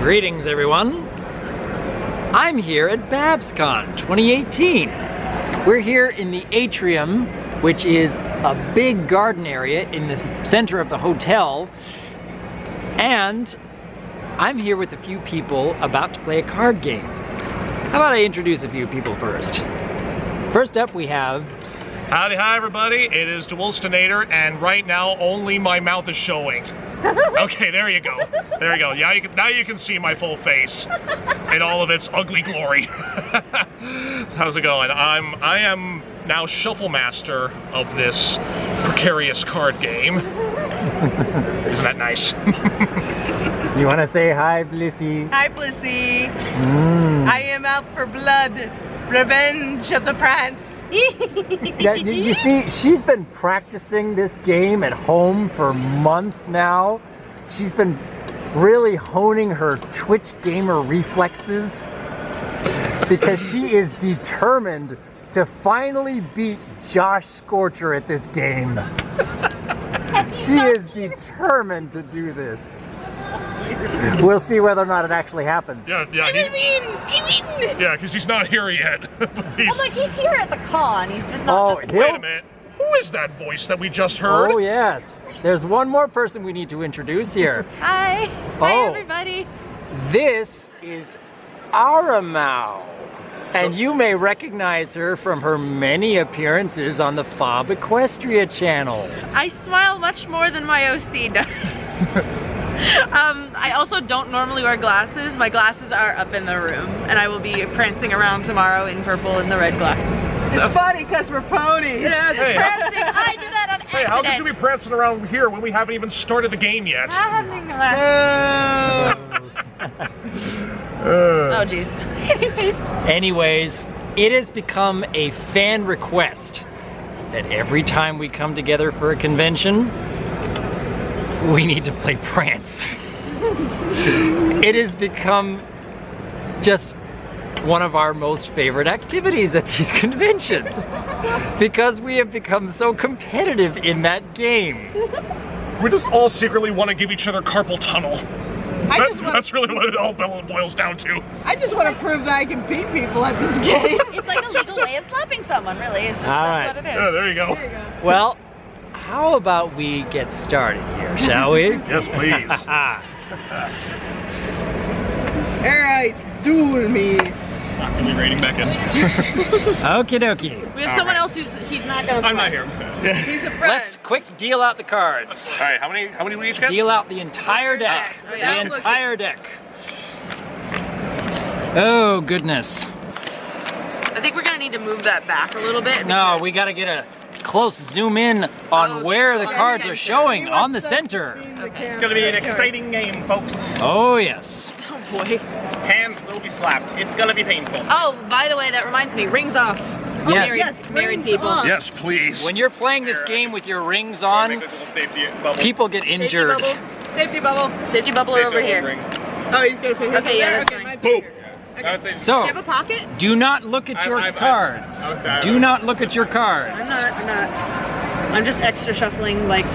Greetings, everyone. I'm here at BABSCon 2018. We're here in the atrium, which is a big garden area in the center of the hotel. And I'm here with a few people about to play a card game. How about I introduce a few people first? First up, we have... Howdy, hi everybody. It is DaWillstanator, and right now only my mouth is showing. Okay, there you go. There you go. Yeah, now you can see my full face in all of its ugly glory. How's it going? I am now shuffle master of this precarious card game. Isn't that nice? You want to say hi, Blissy? Hi, Blissy. I am out for blood. Revenge of the Prance. Yeah, you see, she's been practicing this game at home for months now. She's been really honing her Twitch gamer reflexes because she is determined to finally beat Josh Scorcher at this game. She is determined to do this. We'll see whether or not it actually happens. Yeah. Yeah, because he's not here yet. I'm like, he's here at the con. He's just not. Wait a minute. Who is that voice that we just heard? Oh yes. There's one more person we need to introduce here. Hi. Hi, everybody. This is Aramau. And you may recognize her from her many appearances on the Fob Equestria channel. I smile much more than my OC does. I also don't normally wear glasses. My glasses are up in the room, and I will be prancing around tomorrow in purple and the red glasses. So. It's funny because we're ponies. Yeah, prancing. I do that on accident. Hey, how could you be prancing around here when we haven't even started the game yet? Oh, jeez. Anyways, it has become a fan request that every time we come together for a convention, we need to play Prance. It has become just one of our most favorite activities at these conventions because we have become so competitive in that game. We just all secretly want to give each other carpal tunnel. That's really what it all boils down to. I just want to prove that I can beat people at this game. It's like a legal way of slapping someone, really. It's just, that's what it is. Yeah, there you go. Well, how about we get started here, shall we? Yes, please. Alright, duel me. Not really rating back in. Okie dokie. We have someone else he's not going to I'm not here. He's a friend. Let's quick deal out the cards. All right, how many we each get? Deal out the entire deck. Without The looking. entire deck. Oh, goodness. I think we're going to need to move that back a little bit. No, we got to get a close zoom in on where the cards are showing on the center. It's gonna be an exciting game, folks. Oh, yes. Oh, boy. Hands will be slapped. It's gonna be painful. Oh, by the way, that reminds me, rings off. Yes. Married people. off. Yes, please. When you're playing this game with your rings on, people get injured. Safety bubble. Safety bubble over here. Oh, he's going to put his Okay, yeah, there? that's fine. mine's Boom. here. So, Do you have a pocket? do not look at your cards. Do not look at your cards. I'm not. I'm just extra shuffling, like...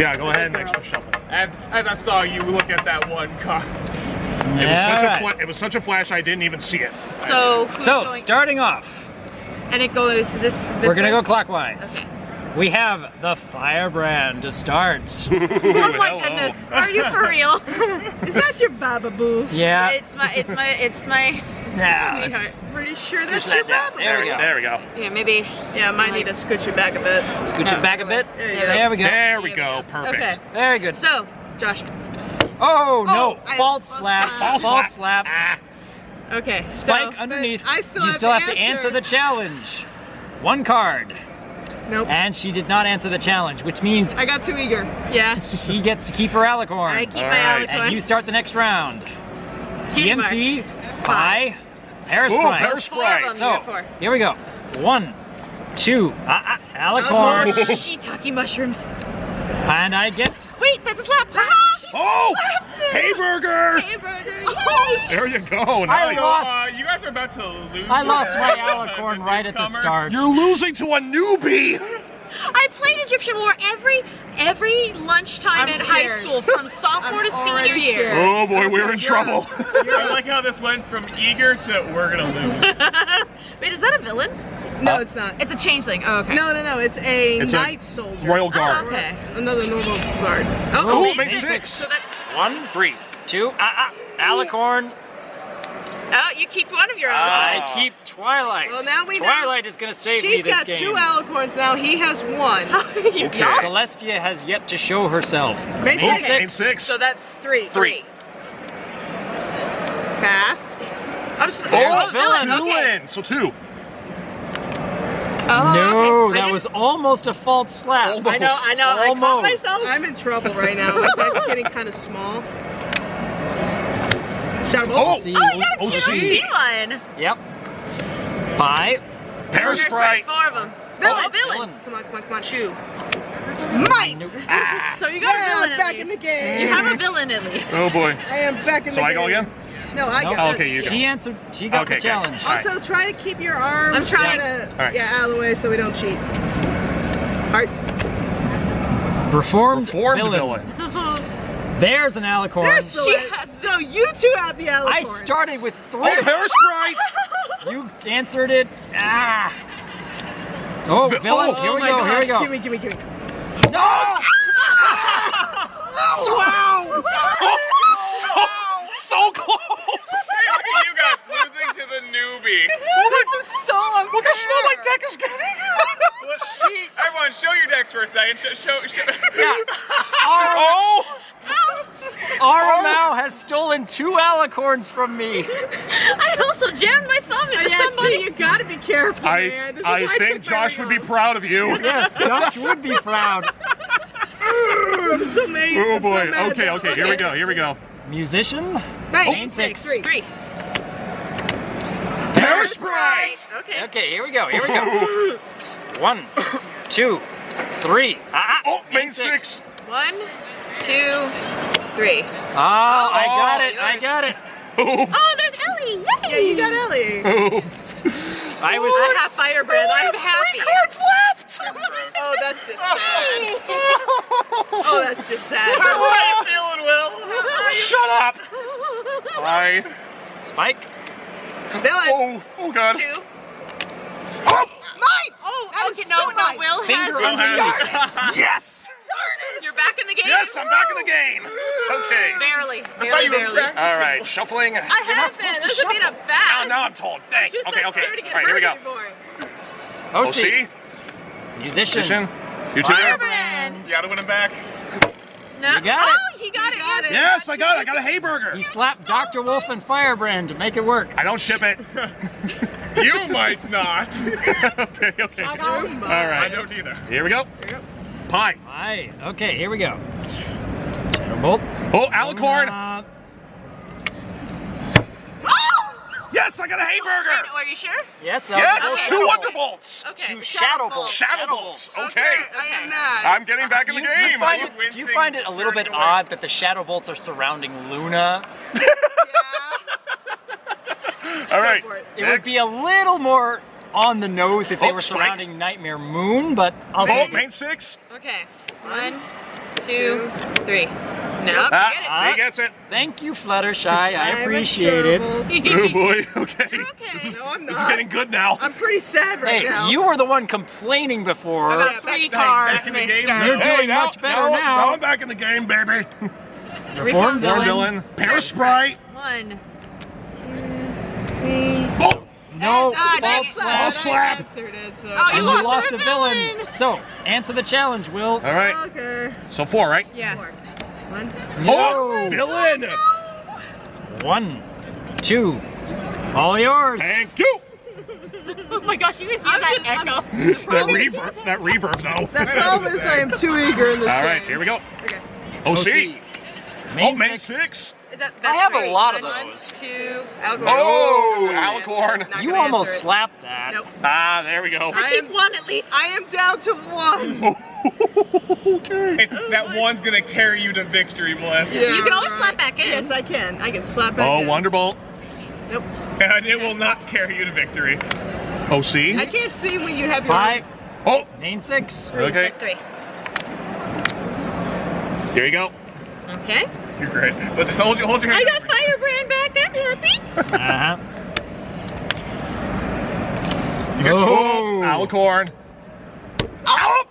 Yeah, go ahead and extra shuffle. As I saw you look at that one card. It was such a flash I didn't even see it. So, who's So, going? starting off, And it goes this we're gonna way? go clockwise. Okay. We have the Firebrand to start. Oh my goodness, are you for real? Is that your bababoo? Yeah. It's my Yeah, sweetheart. let's Pretty sure scooch that's that your down. bababoo. There we go. There we go. Yeah, maybe. Yeah, mine need to scooch it back a bit. Scooch it back a bit. There you go. There we go. There we go. Perfect. Okay. Very good. So, Josh. Oh no! I- False false slap. slap. False slap. Okay. Spike So, underneath. I still you have still to have to answer answer. the challenge. One card. Nope. And she did not answer the challenge, which means I got too eager. yeah. she gets to keep her alicorn. I keep All my right. Alex And you start the next round. Cutie mark. CMC by Hair Ooh, Sprite. Hair Sprite. Four of them. So, You got four. here we go. 1, 2, alicorn. Shiitake mushrooms. And I get... Wait, that's a slap. Oh! Hey, burger! Hey, brother. There you go. Nice. You guys are about to lose. I lost my alicorn right at the start. You're losing to a newbie. I played Egyptian War every lunchtime I'm in high scared. school from sophomore I'm to senior already year. scared. Oh boy, we're in trouble. I like how this went from eager to we're gonna lose. Wait, is that a villain? No, it's not. It's a changeling. Oh, okay. No, it's a It's a knight soldier. Royal Guard. Oh, okay. Another normal guard. Oh, main main six. six. So that's. 1, 3, 2. Alicorn. Oh, you keep one of your own. I keep Twilight. Well, now we know. Twilight is gonna save me She's this got game. 2 alicorns now. He has 1. You Okay. don't? Celestia has yet to show herself. Main Oh, six. main six. So that's 3. 3. Passed. I'm just. Oh, villain. Two Okay. in, so 2. Oh, No, okay. that was almost a false slap. Almost. I know. I caught Almost. myself. I'm in trouble right now. My deck's getting kind of small. Shadow Oh, Bolt. See, Oh, you got a Oh, cute see. villain. Yep. 5. Pair Sprite. 4 of them. Villain. Villain. Come on. 2. Might. Ah. So you got a Yeah, villain I'm at back least. in the game. You have a villain at least. Oh boy. I am back in So the I game. go again? No, I No. go. Oh, okay, you go. She answered. She got Okay, the okay. challenge. All right. Also, try to keep your arms I'm trying. kinda, All right. out of the way so we don't cheat. Heart. Reformed Reformed villain. villain. There's an Alicorn. There's so you 2 have the alicorns. I started with 3. Oh, Pair Sprite. You answered it. Ah. Oh, villain. oh, Here we my go. Here we Gosh, go. Gimme. No! Wow! So close. Hey, look at you guys losing to the newbie. This is so unfair. Look how small my deck is getting. Everyone, show your decks for a second. Show. Yeah. Oh. Aramau has stolen 2 Alicorns from me. I also jammed my thumb into Yeah, somebody. see, you gotta be careful, man. This is I high think tech Josh would be right proud of you. Yes, Josh would be proud. now. I'm so mad. Oh I'm boy. so mad Okay, now. okay. Here we go. Musician. Main six. 3. 3. Pair Sprite. Okay. Okay, here we go. 1, 2, 3. Oh, main 6. 1, 2, 3. Oh, I got it. Oh. Oh, there's Ellie! Yay! Yeah, you got Ellie. Oh. I was. I have Firebrand. I'm happy. left. Oh, that's just sad. Oh, that's just sad. How are you feeling, Will? Shut up. Bye. Spike. Villain. Oh God. 2. Oh. Mine. Oh, That okay, is no, so no, mine. Will Finger has underneath. Yes. You're back in the game? Yes, I'm back in the game. Okay. Barely. thought you were back. All right, shuffling. I have been. This would be a Oh, fast. now I'm told. Dang. Just Okay, not okay. scared to get All right, here we go. hurt anymore. Oh, OC. see? Musician. Musician. You two there? Firebrand. You gotta win him back. No. You got it. Oh, he got it. You got it. Yes, I got it. I got a Hayburger. He slapped Dr. Wolf and Firebrand to make it work. I don't ship it. You might not. Okay, okay. I All I right. don't either. Here we go. Pie. Aye. Okay, here we go. Shadow Bolt. Oh, Alicorn. Yes, I got a Wait, Hayburger. are you sure? Yes, that Yes, was Okay. 2 Wonderbolts. Okay. Two Shadow Bolts. Shadow Bolts. Okay. I am mad. I'm getting back in the Do game. you find it a little bit odd that the Shadow Bolts are surrounding Luna? All right. for it. It would be a little more on the nose if they Oh, were strike. surrounding Nightmare Moon, but I'll Oh, take it. main 6. Okay. 1, 2, 3. Nope, Ah, get it. he gets it. Thank you, Fluttershy. I I'm in appreciate it. trouble. Oh boy. Okay. You're okay. No, I'm This is not. getting good now. I'm pretty sad right Hey, now. you were the one complaining before. About 3 cards back in the may game start. You're doing now, much better now. now. I'm back in the game, baby. Reformed Villain. villain. Pair Sprite. 1, 2, 3. Oh. No, Ah, dang false it. slap. False slap. I answered it, so. Oh, And you you lost lost to a a villain. villain. So, answer the challenge, Will. All right. Okay. So 4, right? Yeah. 4. 1. Oh, villain. 1, 2, all yours. Thank you. Oh my gosh, you can hear that echo. That reverb, though. The problem is I am too eager in this All game. right, here we go. Okay. OC. Oh, Main main six. 6. I have a lot of 1, those. 2. Alicorn. Oh, Not gonna Alicorn. answer it. Not You gonna almost answer it. slapped that. Nope. Ah, there we go. I Keep am- 1 at least. I am down to 1. Okay. That one's gonna carry you to victory, Bliss. Yeah, You can always right. slap back in. Yes, I can. I can slap back Oh, in. Wonderbolt. Nope. And it will not carry you to victory. OC. I can't see when you have your. 5, Oh, Main 6. okay. 3. Here you go. Okay. You're great. Let's just hold your hand. I got Firebrand back. I'm happy. Uh-huh. Oh, Alicorn. Oh!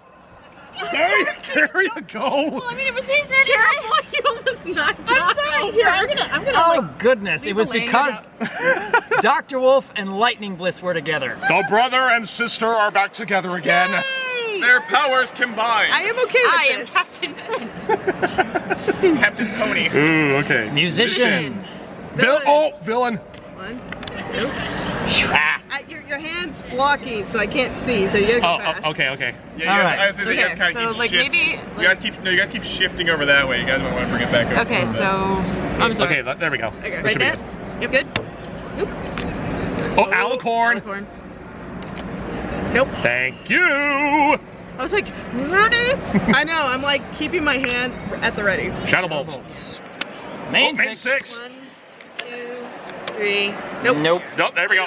There you go. Well, I mean, it was his terrible. You almost knocked off. Here, I'm gonna Oh like, goodness, it was laying it because out. Dr. Wolf and Lightning Bliss were together. The brother and sister are back together again. Yay! Their powers combined. I am okay with I am this. Captain. Captain Pony. Ooh, okay. Musician. Villain. 1, 2. Ah. Your hand's blocking, so I can't see. So you gotta go fast. Okay. Yeah, you All guys, right. I was gonna say, you guys Okay, kind So of like keep maybe. you guys keep shifting over that way. You guys might want to bring it back over. Okay, so I'm sorry. Okay, there we go. Okay, That right should be there? Yep, good. Nope. Oh, Alicorn. Alicorn. Nope. Thank you. I was like, ready? I know, I'm like keeping my hand at the ready. Shadow Bolts. Main Main 6. 6. 1, 2, 3. Nope. Nope. Nope, there we go.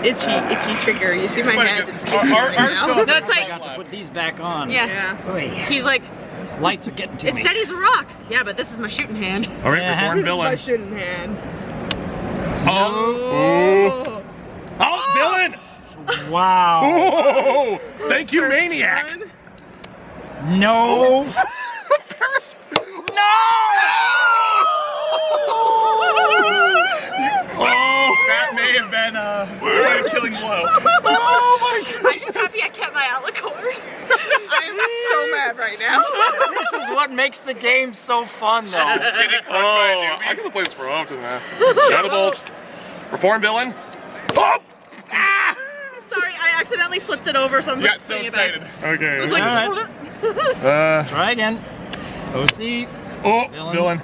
Itchy trigger. You see my Funny, hand? because It's itchy right now. still- That's I like, got to put these back on. yeah. Yeah. Oy. He's like, Lights are getting to it me. steadies a rock. Yeah, but this is my shooting hand. All right, Uh-huh. we're This is my villain. shooting hand. Oh. Oh, villain. Wow. Oh, thank you, First Maniac. one. No. Paris. Oh, That may have been quite a killing blow. oh my God. I'm just happy I kept my alicorn. I am so mad right now. This is what makes the game so fun, though. Getting crushed by a Oh, newbie. I can play this for often, man. Shadow Bolt. Reform villain. Oh! Ah! Sorry, I accidentally flipped it over, so I'm You got just so putting it back. excited. Okay. It was like, Alright. Try again. OC. oh, Villain. villain.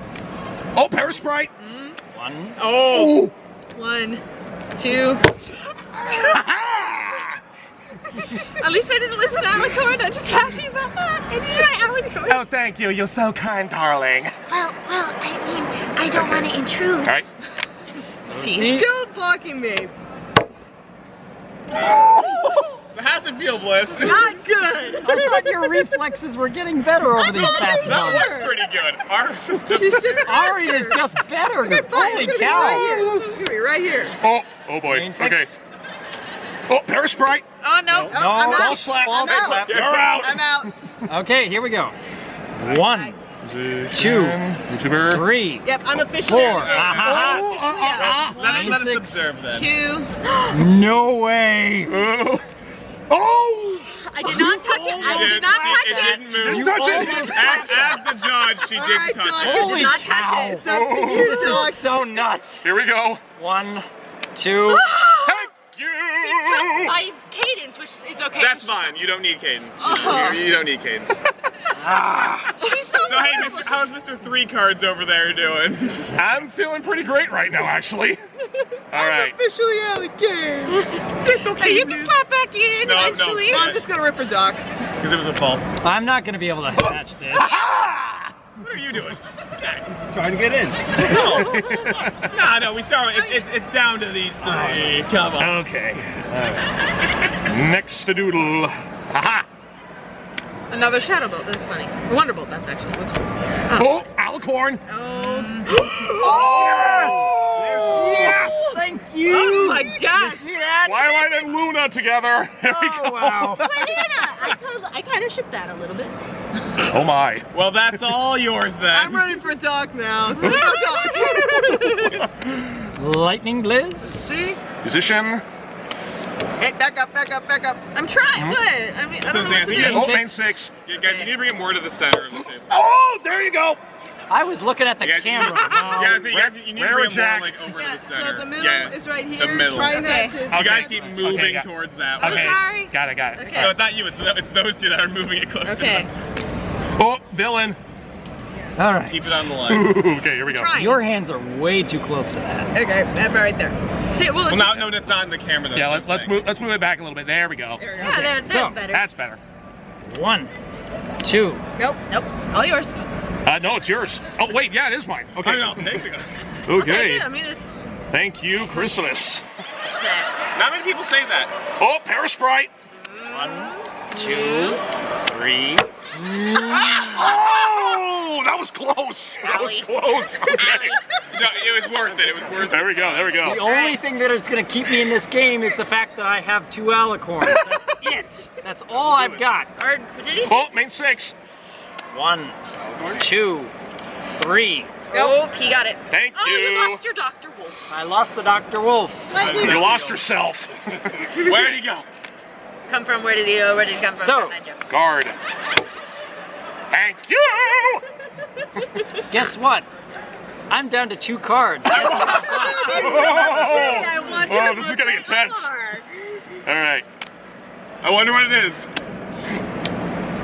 Oh, Parasprite. 1. Oh! 1, 2. At least I didn't lose an alicorn. I'm just happy about that. I needed my alicorn. Oh, thank you. You're so kind, darling. Well, I mean, I don't want to intrude. All right. See? Still blocking me. So how's it feel, Bliss? Not good. I thought your reflexes were getting better over these past That months. was pretty good. Ours is She's just. just Ari is just better. Okay, fine. Holy It's gonna cow. be right here. It's gonna be right here. Oh boy. Main Okay. 6. Oh, Parasprite. Oh, no. No, I'm false out. slap. I'm False out. slap. You're out. I'm out. Okay, here we go. 1, 2, YouTuber. 3, Yep, I'm officially 4. out. Let Main us 6. observe then. 2. No way. Oh. Oh! I did not touch it. I did not touch It it. didn't move. You touch it. As the judge, she All did right, touch Doc. it. Holy not touch cow. it. It's up to you, This Doc. is so nuts. Here we go. 1, 2. Thank you. My cadence, which is okay. That's fine. You don't need cadence. Oh. You don't need cadence. She's so So hey, Mr. How's Mr. 3 Cards over there doing? I'm feeling pretty great right now, actually. All right. Officially out of the game. Hey, you can slap back in No, no. eventually. Well, I'm just gonna rip for Doc. Because it was a false. I'm not going to be able to catch this. What are you doing? Okay. Trying to get in. No, we start. It's down to these 3. Come on. Okay. Next to doodle. Haha. Another shadow bolt. That's funny. Wonderbolt. That's actually. Whoops. Oh, Alicorn. Oh. Yes, thank you. Oh my gosh. Twilight and Luna together. There we go. Oh, wow. I kind of shipped that a little bit. Oh my. Well, that's all yours then. I'm ready for Doc now. So go Doc. Lightning Bliss. See? Musician. Hey, back up. I'm trying. What? I mean, I don't know what to do. Oh, main 6. You guys, you need to bring it more to the center of the table. Oh, there you go. I was looking at the You guys- camera. Yeah, so you guys, you need to Rare bring it more Jack. like over Yeah, to the center. so the middle Yeah. is right here. The middle. Try Okay. not to. You guys keep moving Okay, got- towards that Okay. one. sorry. Got it. Okay. No, it's not you. It's those two that are moving it close Okay. to Oh, villain. All them. right. Keep it on the line. Okay, here we go. Trying. Your hands are way too close to that. Okay, that right there. See, well, it's Well, just, no, that's not in the camera. Though, Yeah, that's what let's I'm move. Let's move it back a little bit. There we go. There we go. yeah, that's So, better. That's better. 1, 2. Nope. All yours. No, it's yours. Oh wait, yeah, it is mine. saying. Okay. I mean, I'll take it. Okay. I mean, it's. Thank you, Chrysalis. What's that? Not many people say that. Oh, Parasprite. 1, 2, 3. Oh, that was close. That was close. Okay. No, it was worth it. It was worth it. There we go. There we go. The only thing that is going to keep me in this game is the fact that I have 2 alicorns. That's it. That's all I've got. Or did he? Oh, main 6. 1, 2, 3. Oh, he got it. Thank Oh, you. you lost your Dr. Wolf. I lost the Dr. Wolf. You lost yourself. Where'd he go? Come from? Where did he go? Where did he come from? So- That joke. Guard. Thank you. Guess what? I'm down to 2 cards. Oh, this is getting intense. All right. I wonder what it is.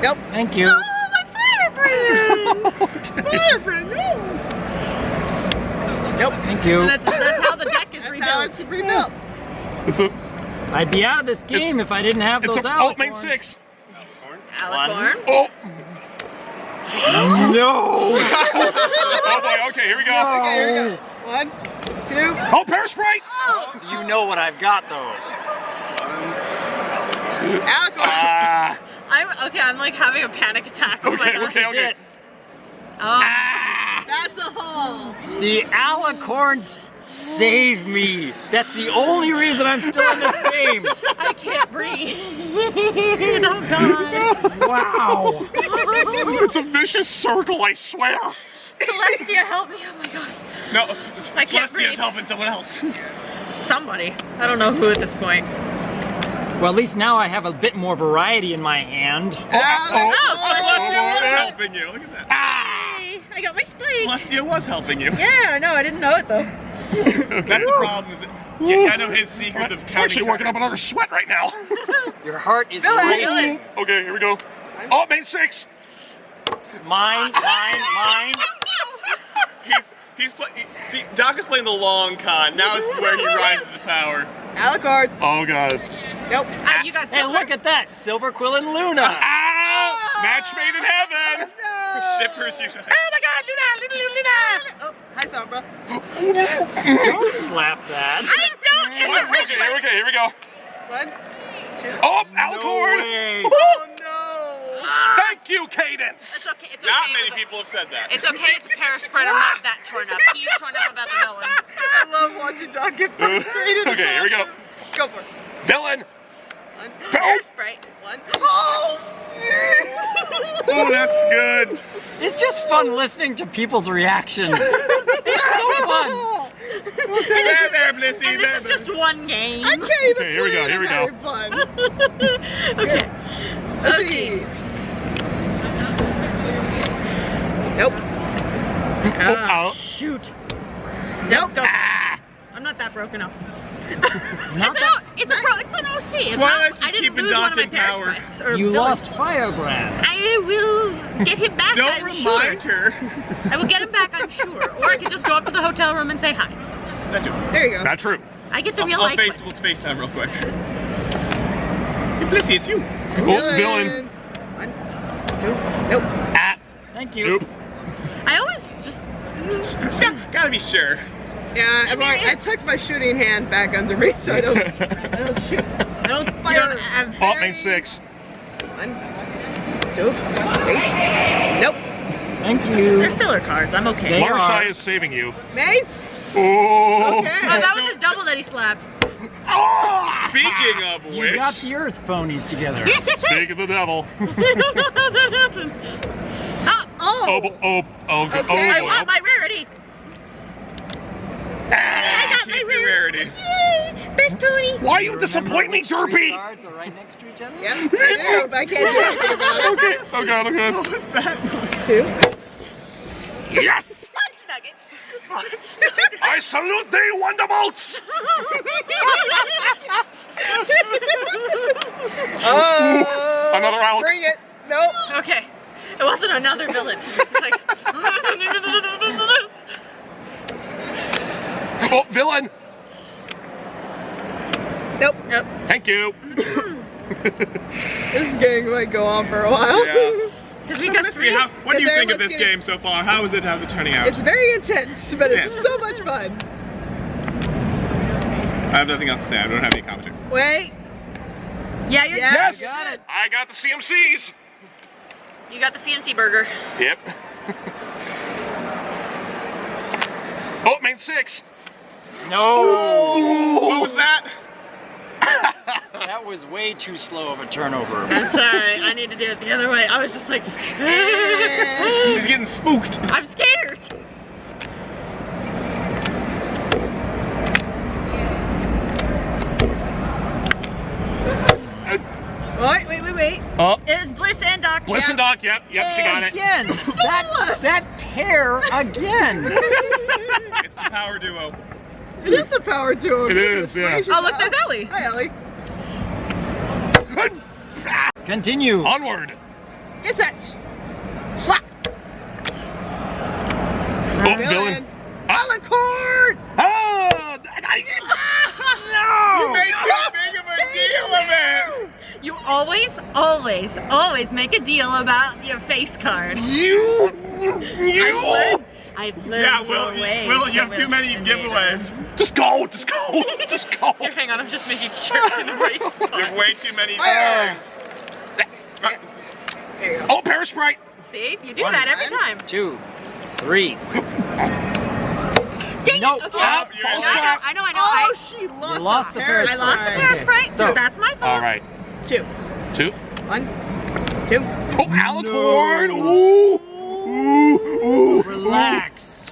Nope. Thank you. Oh, my firebrand! Firebrand, no. Nope. Thank you. That's how the deck is That's how rebuilt. it's rebuilt. It's a. I'd be out of this game if I didn't have It's those a. Oh, alicorns. main 6. Alicorn. Oh. No! Oh boy. Okay, here we go. Okay, here we go. 1, 2. Oh, Parasprite. You know what I've got though. Alicorn. I'm like having a panic attack. Oh my Okay, gosh. okay, okay. It. Oh. That's a hole. The alicorns save me. That's the only reason I'm still in this game. I can't breathe. Oh god. Wow. It's a vicious circle, I swear. Celestia, help me. Oh my gosh. No, I can't Celestia's breathe. helping someone else. Somebody. I don't know who at this point. Well, at least now I have a bit more variety in my hand. Celestia was yeah. helping you. Look at that. Hey, I got my spike. Celestia was helping you. Yeah, no, I didn't know it though. That's the problem. Is that, yeah, I know his secrets of I'm counting. actually working up cards. another sweat right now. Your heart is Villain. racing. Okay, here we go. Oh, main 6. Mine. See, Doc is playing the long con. Now this is where he rises to power. Alicorn. Oh god. Nope. You got Hey, silver. look at that. Silver Quill and Luna. Ow! Match made in heaven. Shippers, you. Oh my god, Luna. Oh, hi, Sombra. Don't slap that. I don't. It's Okay, here we go. 1, 2. Oh, No Alicorn. way. Oh no. Thank you, Cadence. It's okay. It's okay. Not many people have said that. It's okay. It's a Parasprite. I'm not that torn up. He's torn up about the villain. I love watching Doc get frustrated. Okay, here we go. Go for it. Villain. 1, Parasprite. 1. Oh! Oh, that's good. It's just fun listening to people's reactions. It's so fun. There, Blissy. And this is just one game. I can't even Okay, here we go, play it. here we I'm go. having fun. Okay. Let's see. Nope. Oh, Shoot. Nope. Go. I'm not that broken up. Not It's an OC. It's Twilight's not, I just didn't keeping lose one of my Doc in power. Parasprites. Or You villains. lost Firebrand. I will get him back, Don't I'm remind sure. her. I will get him back, I'm sure. Or I could just go up to the hotel room and say hi. That's it. There you go. not true. I get the real I'll life let's FaceTime real quick. Hey, Blissy, it's you. Oh, villain. 1, 2. Nope. Ah. Thank you. Nope. I always just... Gotta be sure. Yeah, I tucked my shooting hand back under me so I don't shoot. I don't fire. I'm Oh, main 6. 1, 2, 3. Nope. Thank you. They're filler cards. I'm okay. They are. Larsai is saving you. Mates. Oh. Okay. Oh, that was his double that he slapped. Speaking of You which, got the Earth ponies together. Speak of the devil. I don't know how that happened. Oh, Okay. I boy. want my rarity. I got my keep your rarity. rarity. Yay! Best pony. Why you disappoint me, Which three Derpy? cards are right next to each other? Yep. I do, but I can't do anything about it. Okay. Oh god, okay. What was that? 2. Yes! Punch nuggets. I salute thee, Wonderbolts! Oh. Another Alec. Bring it. Nope. Okay. It wasn't another villain. It's like... Oh, villain! Nope. Nope. Thank you. This game might go on for a while. Yeah. Because we So got Blissy, three. what do you Because think of this everyone's getting- game so far? How's it turning out? It's very intense, but it's Yeah. so much fun. I have nothing else to say. I don't have any commentary. Wait. Yeah, you're Yes! you got it. I got the CMCs. You got the CMC burger. Yep. Oh, main 6. No! What was that? That was way too slow of a turnover. I'm sorry. I need to do it the other way. I was just like, She's getting spooked. I'm scared. Wait. Oh, It's Bliss and Doc. Bliss and Doc. Yep, she got it. Again! that pair again! It's the power duo. It is the power duo. It is, yeah. Oh, look, there's Ellie. Hi, Ellie. Continue. Onward. Get set. Slap. Oh, villain. Alicorn! Oh, You made too big of a deal of it. You always make a deal about your face card. I've learned Yeah, your ways. Will, you have too many DaWillstanator. giveaways. Just go. Here, hang on, I'm just making sure it's in the right You spot. have way too many Fire. things. There you go. Oh, Parasprite. See, you do that every time. 2, 3. Dang Nope. it, okay. Ah, you're false in. trap. I know. Oh, she lost, You lost the Paris. I lost the Okay. Parasprite, so So- that's my fault. All right. 2. 2. 1, 2. Oh, Alicorn. Ooh. Relax.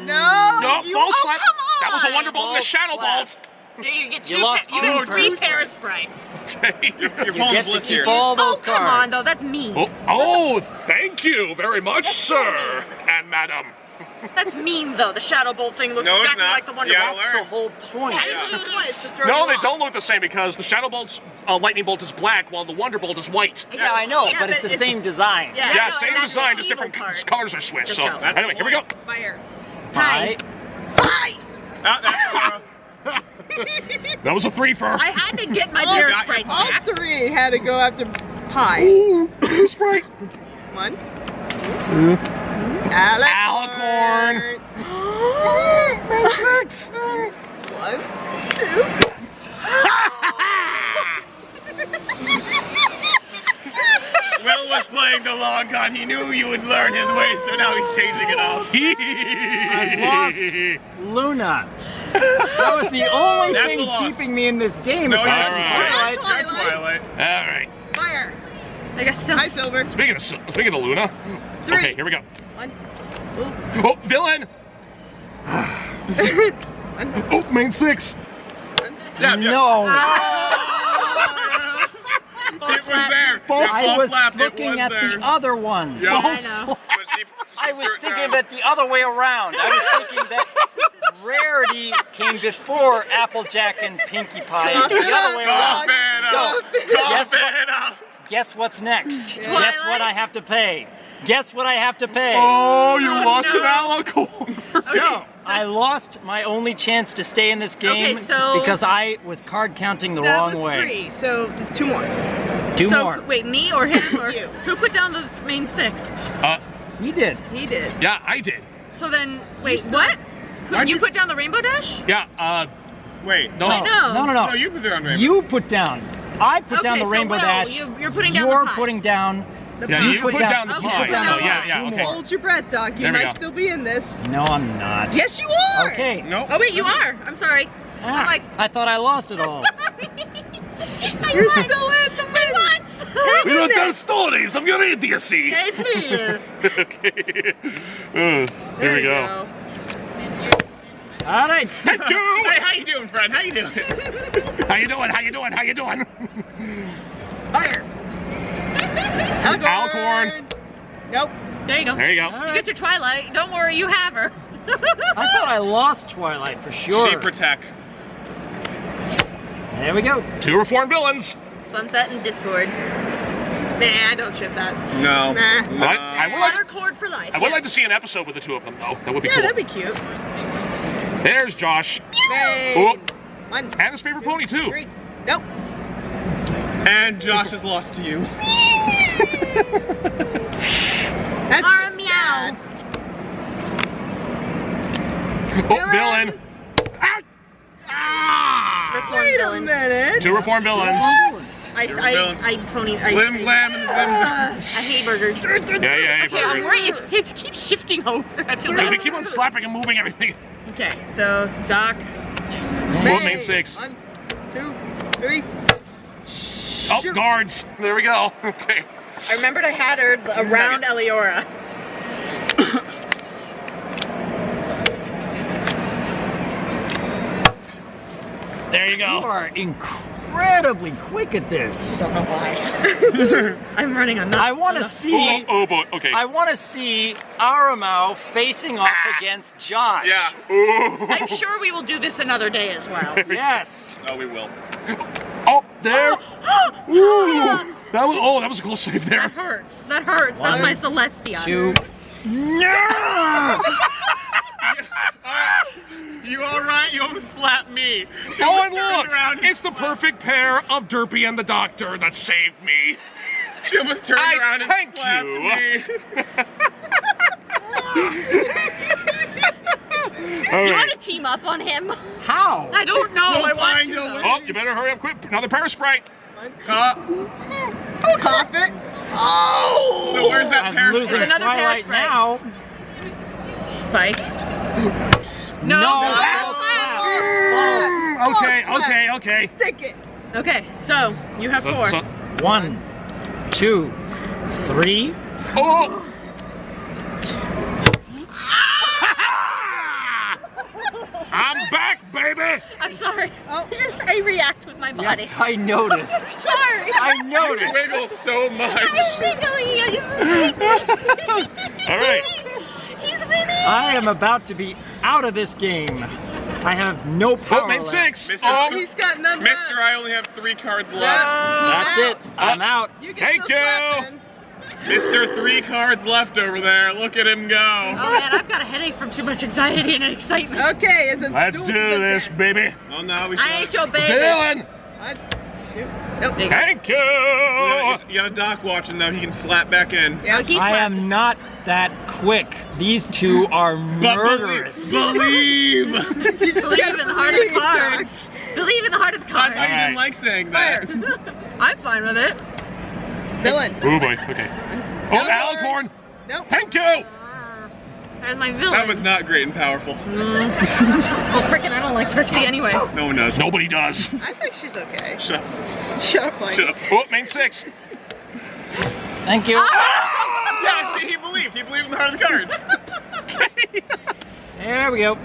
No. No, you- false oh, slap. come That was a on. Wonderbolt and a False Shadow slap. Bolt. There you get You two. lost You two get 3 Parasprites. Parasprites. Okay. You're You pulling get to Bliss keep here. all those Oh, come on, cards. though. That's mean. Oh, thank you very much, sir and madam. That's mean, though. The Shadow Bolt thing looks No, it's exactly not. like the Wonder Yeah, Bolt. learn. The whole point. That is the point, is to throw No, you they off. don't look the same because the Shadow Bolt's Lightning Bolt is black while the Wonder Bolt is white. Yeah, I know, Yeah, but it's but the it's- same design. Yeah, Yeah, no, same and that's design, the just different evil part. colors are switched. Just So go. anyway, here we go. Fire. Hi. Hi. That was a 3 for. I had to get my Oh, Parasprites All back. 3 had to go after pie. Ooh, Sprite. 1. Alicorn. 6. 1, 2. Will was playing the long con. He knew you would learn his ways, so now he's changing it up. I lost Luna. That was the only That's thing a loss. keeping me in this game. No, you're All not right. Twilight. You're Twilight. All right. Fire. I guess so. Hi, Silver. Speaking of Luna. 3. Okay, here we go. 1. Oh, villain. 1. Oh, main 6. Yeah, No. It was there. False Yeah, I false was slap. It looking was at there. the other one. Yeah. I know. But she I was threw it thinking down. that the other way around. I was thinking that Rarity came before Applejack and Pinkie Pie. The other way around. Cough it up. Guess what's next? Guess Twilight? what I have to pay. Guess what I have to pay. Oh, you lost no. an Alicorn. No, I lost my only chance to stay in this game Okay, so- because I was card counting the That wrong was way. 3, so 2 more. Two so, more. wait, me or him? Or You. who put down the main 6? He did. He did. Yeah, I did. So then, wait, still- what? Who, Aren't you you- put down the Rainbow Dash? Yeah, Wait. no. Wait, no. No, no, no. No, you put it on Rainbow. You put down. I put down Okay, the so Rainbow Will, Dash. you're putting down You're the pie. putting down. The Yeah, pie. you put down the Okay, pie. so So now- yeah, yeah, Two okay. more. Hold your breath, Doc. You There we might go. still be in this. No, I'm not. Yes, you are. Okay. Nope. Oh, wait, you are. I'm sorry. Ah, I'm like, I thought I lost it all. You're still in the once. We don't tell stories of your idiocy. Hey, please. Okay. Here There we you go. All right. Thank you. Hey, how you doing, friend? How you doing? How you doing? How you doing? How you doing? Fire. Alicorn. Nope. There you go. There you go. All You right. get your Twilight. Don't worry, you have her. I thought I lost Twilight for sure. She protect. There we go. 2 reformed villains. Sunset and Discord. Nah, don't ship that. No. Nah. No. I would Water like, cord for life. I would like to see an episode with the 2 of them, though. That would be Yeah, cool. that'd be cute. There's Josh. Bang. Oh. 1, And his favorite pony, too. 3. Nope. And Josh has lost to you. That's just Aramau. sad. Oh, villain. Ah! reformed Wait a villains. minute. 2 reformed villains. I pony. Glim, glam, and I hate burgers. Yeah, Okay, I'm burger. worried. It keeps shifting over. I feel Because we bad. keep on slapping and moving everything. Okay, so Doc. What main 6? 1, 2, 3. Oh, Shoot. guards. There we go. Okay. I remembered I had her around Eliora. There you You go. are incredibly quick at this. Don't know why. I'm running on nuts. I want to see. Oh boy. Okay. I want to see Aramau facing off against Josh. Yeah. Ooh. I'm sure we will do this another day as well. Yes. Oh, we will. Oh, there. Ooh. That was a close save there. That hurts. That hurts. That's my Celestia. 2. No! You alright? You almost slapped me. She Oh, almost and turned look, around and it's the perfect pair of Derpy and the Doctor that saved me. She almost turned I around and thank slapped you. me. All You right. want to team up on him? How? I don't know. We'll I want find to. a though. way. Oh, you better hurry up quick. Another paraspray. Cough it. Oh! So where's that I'm pair losing spray? another Twilight hairspray. now. Spike. No. Okay. Stick it. Okay, so you have 4. 1, 2, 3. Oh! I'm back, baby! I'm sorry. Oh, I react with my body. Yes, I noticed. Sorry. I You noticed. wiggle so much. All right. He's winning. I am about to be out of this game. I have no power Oh, main left. 6. Mister, Oh, He's got none left. Mister, I only have 3 cards left. That's it. I'm out. You can Thank still you. slap him. Mister, 3 cards left over there. Look at him go. Oh man, I've got a headache from too much anxiety and excitement. Okay, it's a let's duel do to the this, death. baby. Oh no, we I ain't your baby. Dylan, 1, 2. Nope. thank you. You got a Doc watching though. He can slap back in. Yeah, He's I slapping. am not that quick. These two are murderous. Believe. Believe in the heart of the cards. Believe in the heart of the I cards. thought you didn't like saying that. I'm fine with it. Villain. Oh boy. Okay. Oh, Alicorn. Nope. Thank you. There's my villain. That was not great and powerful. Oh frickin', I don't like Trixie anyway. No one knows. Nobody does. I think she's okay. Shut up. Shut up, Mike. Shut up. Oh, main 6. Thank you. Yeah, see, he believed. He believed in the heart of the cards. There we go.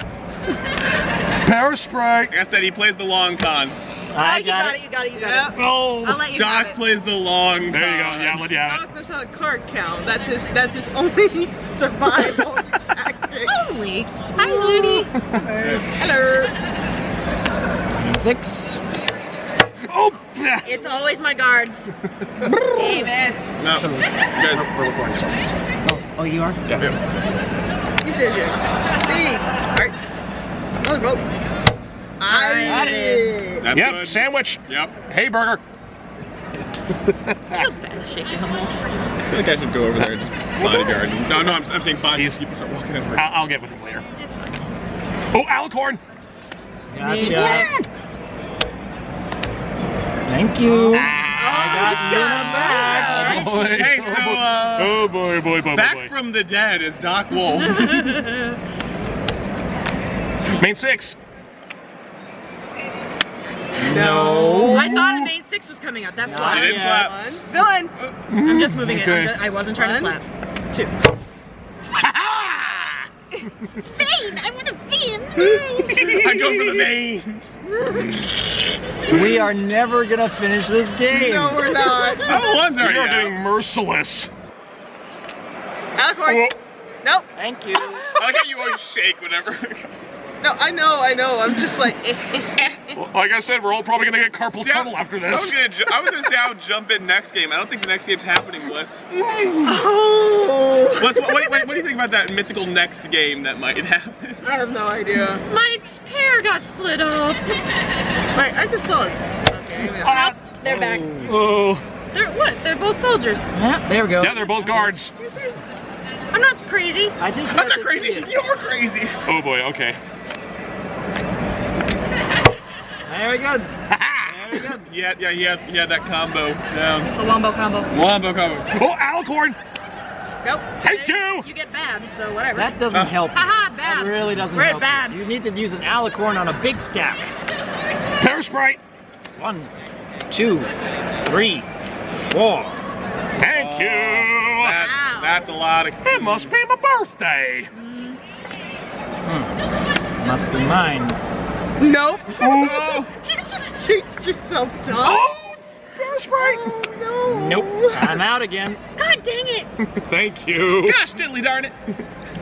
Power spray. Like I said, he plays the long con. I You got got it. it, you got it, you got Yeah. it. Oh. I'll let you have Doc it. plays the long con. There you go. Yeah, let you have it. Doc knows how to card count. That's his only survival tactic. Only. Hi, Judy. Hello. 6. Oh. It's always my guards. Amen. No. You guys. Oh, you are? Decision. See. Alright. Another vote. I got it. That's Yep. good. Sandwich. Yep. Hey, burger. I feel bad chasing them off. I think I should go over there and just bodyguard. No, I'm saying bodyguard. You start walking over. I'll get with him later. It's fine. Oh, Alicorn. Gotcha. Thank you. I got you in a bag. Hey, so, Oh boy, boy. back from the dead is Doc Wolf. Main 6. No. I thought a main 6 was coming up, that's He why. didn't slap. One. Villain. I'm just moving Okay. it. I wasn't trying to One. slap. 2. Vein! I want a vein! I go for the veins. We are never gonna finish this game. No, we're not. Oh, one's We already are out. being merciless. Alicorn. Oh, Nope. Thank you. I like how you always shake whenever. No, I know. I'm just like, well, like I said, we're all probably gonna get carpal tunnel after I was this. gonna say I would jump in next game. I don't think the next game's happening, Bliss. oh. Bliss, what do you think about that mythical next game that might happen? I have no idea. My pair got split up. Wait, I just saw this. Okay, wait. Nope, they're back. Oh. They're what? They're both soldiers. Yeah, there we go. Yeah, they're both guards. I'm not crazy. I just I'm had not to crazy. see it. You're crazy. Oh boy, okay. Very good. Very good. Yeah, he had that combo down. The wombo combo. Wombo combo. Oh, alicorn! Nope. Thank you! You get Babs, so whatever. That doesn't help. Haha, That Babs. really doesn't We're at help. Babs. You need to use an alicorn on a big stack. Pear Sprite! 1, 2, 3, 4. Thank you! That's a lot of. It must be my birthday! Must be mine. Nope. Oh. You just jinxed yourself, Tom. Oh! Pear Sprite! Oh, no. Nope. I'm out again. God dang it. Thank you! Gosh, diddly darn it.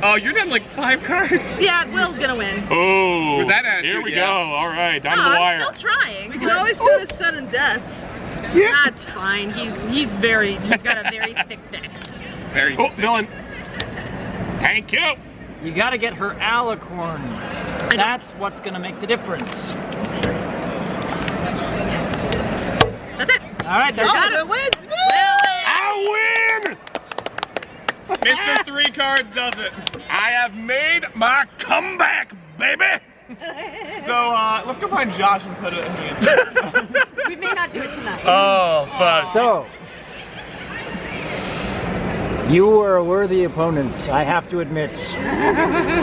Oh, you're down like 5 cards. Yeah, Will's gonna win. Oh! With that attitude, here we yeah. go. All right, down No, to the I'm wire. still trying. We can always go to sudden death. That's fine. He's got a very thick deck. Very. Oh, villain! Thank you! You gotta get her alicorn. That's what's gonna make the difference. That's it. All right, there's Oh, it wins. I win! Mr. 3 cards does it. I have made my comeback, baby! So let's go find Josh and put it in the We may not do it tonight. Oh, but So, you were a worthy opponent, I have to admit.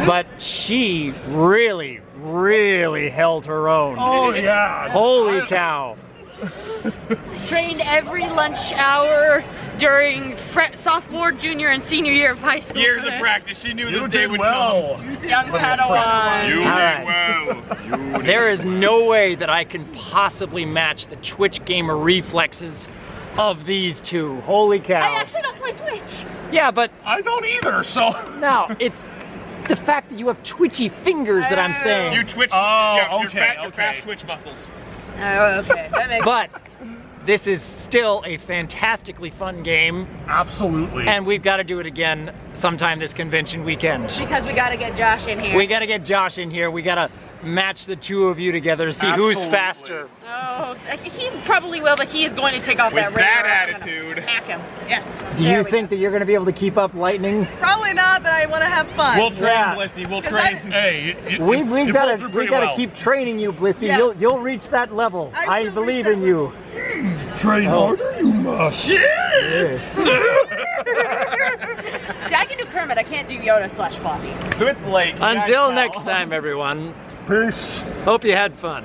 But she really, really held her own. oh yeah. Holy cow. Trained every lunch hour during sophomore, junior, and senior year of high school. Years for of this. practice. She knew You this day did would well. Young Padawan. You All did right. well. You did There is no way that I can possibly match the Twitch gamer reflexes of these two. Holy I cow. actually don't play Twitch. Yeah, but I don't either, so. now it's the fact that you have twitchy fingers that I'm saying. You twitch. Oh, yeah, your okay, your okay. fast twitch muscles. Oh, okay. That makes But this is still a fantastically fun game, Absolutely. and we've got to do it again sometime this convention weekend. because we gotta get Josh in here. We got to get Josh in here. We got to match the two of you together to see who's Absolutely. faster. Oh, he probably will, but he is going to take off With that that radar. I'm gonna attitude. Smack him. Yes. Do There you we think that you're going to be able to keep up Lightning? Probably not, but I want to have fun. We'll train, Yeah. Blissy. We'll 'Cause train. Hey, We've got to pretty well. keep training you, Blissy. Yes. You'll reach that level. I I will believe reach in that you. Train Oh. harder, you must. Yes. See, I can do Kermit. I can't do Yoda/Fozzie. So it's late. Until next time, everyone. Peace. Hope you had fun.